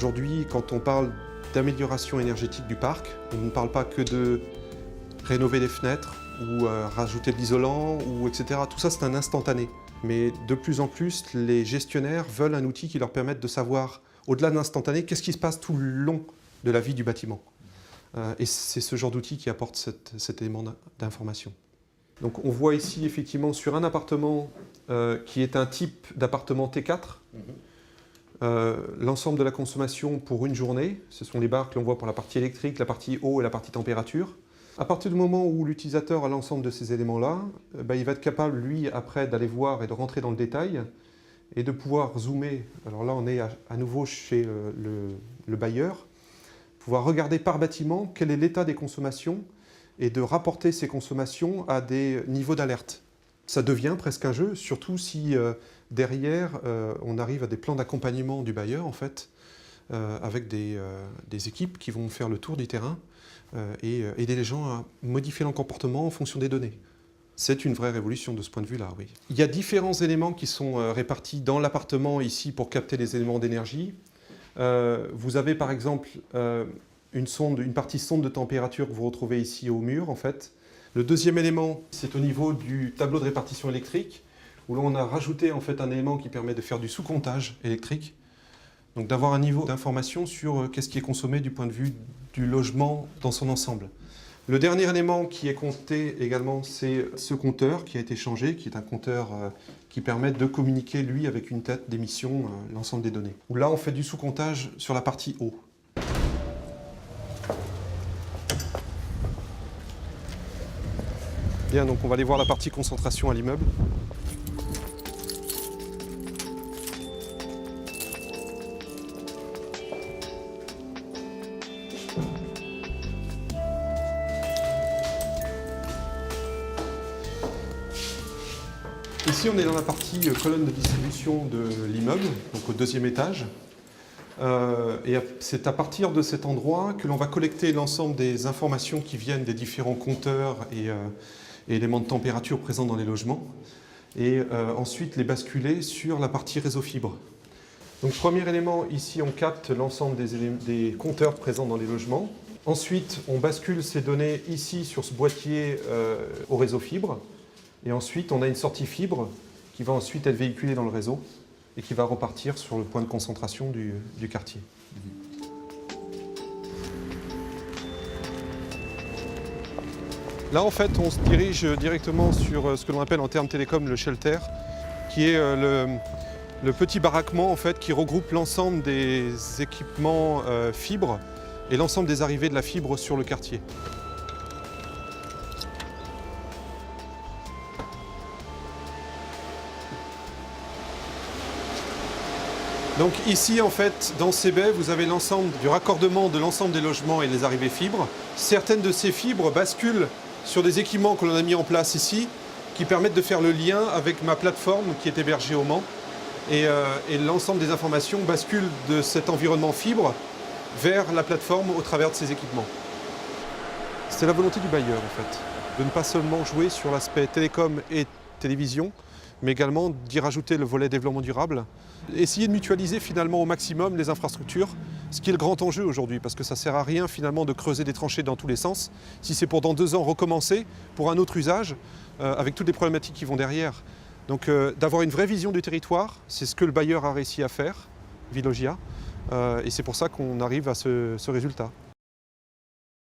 Aujourd'hui, quand on parle d'amélioration énergétique du parc, on ne parle pas que de rénover les fenêtres ou rajouter de l'isolant, etc. Tout ça, c'est un instantané. Mais de plus en plus, les gestionnaires veulent un outil qui leur permette de savoir, au-delà de l'instantané, qu'est-ce qui se passe tout le long de la vie du bâtiment. Et c'est ce genre d'outil qui apporte cet élément d'information. Donc on voit ici effectivement sur un appartement qui est un type d'appartement T4, l'ensemble de la consommation pour une journée. Ce sont les barres que l'on voit pour la partie électrique, la partie eau et la partie température. À partir du moment où l'utilisateur a l'ensemble de ces éléments-là, il va être capable, lui, après, d'aller voir et de rentrer dans le détail et de pouvoir zoomer. Alors là, on est à nouveau chez le bailleur. Pouvoir regarder par bâtiment quel est l'état des consommations et de rapporter ces consommations à des niveaux d'alerte. Ça devient presque un jeu, surtout si derrière, on arrive à des plans d'accompagnement du bailleur, en fait, avec des équipes qui vont faire le tour du terrain et aider les gens à modifier leur comportement en fonction des données. C'est une vraie révolution de ce point de vue-là, oui. Il y a différents éléments qui sont répartis dans l'appartement ici pour capter les éléments d'énergie. Vous avez par exemple une partie sonde de température que vous retrouvez ici au mur, en fait. Le deuxième élément, c'est au niveau du tableau de répartition électrique, où l'on a rajouté en fait un élément qui permet de faire du sous-comptage électrique. Donc d'avoir un niveau d'information sur qu'est-ce qui est consommé du point de vue du logement dans son ensemble. Le dernier élément qui est compté également, c'est ce compteur qui a été changé, qui est un compteur qui permet de communiquer, lui, avec une tête d'émission, l'ensemble des données. Où là, on fait du sous-comptage sur la partie eau. Bien, donc on va aller voir la partie concentration à l'immeuble. Ici, on est dans la partie colonne de distribution de l'immeuble, donc au deuxième étage. Et c'est à partir de cet endroit que l'on va collecter l'ensemble des informations qui viennent des différents compteurs et éléments de température présents dans les logements. Et ensuite les basculer sur la partie réseau fibre. Donc premier élément, ici on capte l'ensemble des compteurs présents dans les logements. Ensuite, on bascule ces données ici sur ce boîtier au réseau fibre. Et ensuite, on a une sortie fibre qui va ensuite être véhiculée dans le réseau et qui va repartir sur le point de concentration du quartier. Là, en fait, on se dirige directement sur ce que l'on appelle en termes télécoms le shelter, qui est le petit baraquement en fait, qui regroupe l'ensemble des équipements fibres et l'ensemble des arrivées de la fibre sur le quartier. Donc ici, en fait, dans ces baies, vous avez l'ensemble du raccordement de l'ensemble des logements et les arrivées fibres. Certaines de ces fibres basculent sur des équipements que l'on a mis en place ici, qui permettent de faire le lien avec ma plateforme qui est hébergée au Mans. Et l'ensemble des informations basculent de cet environnement fibre vers la plateforme au travers de ces équipements. C'est la volonté du bailleur, en fait, de ne pas seulement jouer sur l'aspect télécom et télévision, mais également d'y rajouter le volet développement durable. Essayer de mutualiser finalement au maximum les infrastructures, ce qui est le grand enjeu aujourd'hui, parce que ça ne sert à rien finalement de creuser des tranchées dans tous les sens, si c'est pour dans 2 ans recommencer pour un autre usage, avec toutes les problématiques qui vont derrière. Donc d'avoir une vraie vision du territoire, c'est ce que le bailleur a réussi à faire, Veolia, et c'est pour ça qu'on arrive à ce résultat.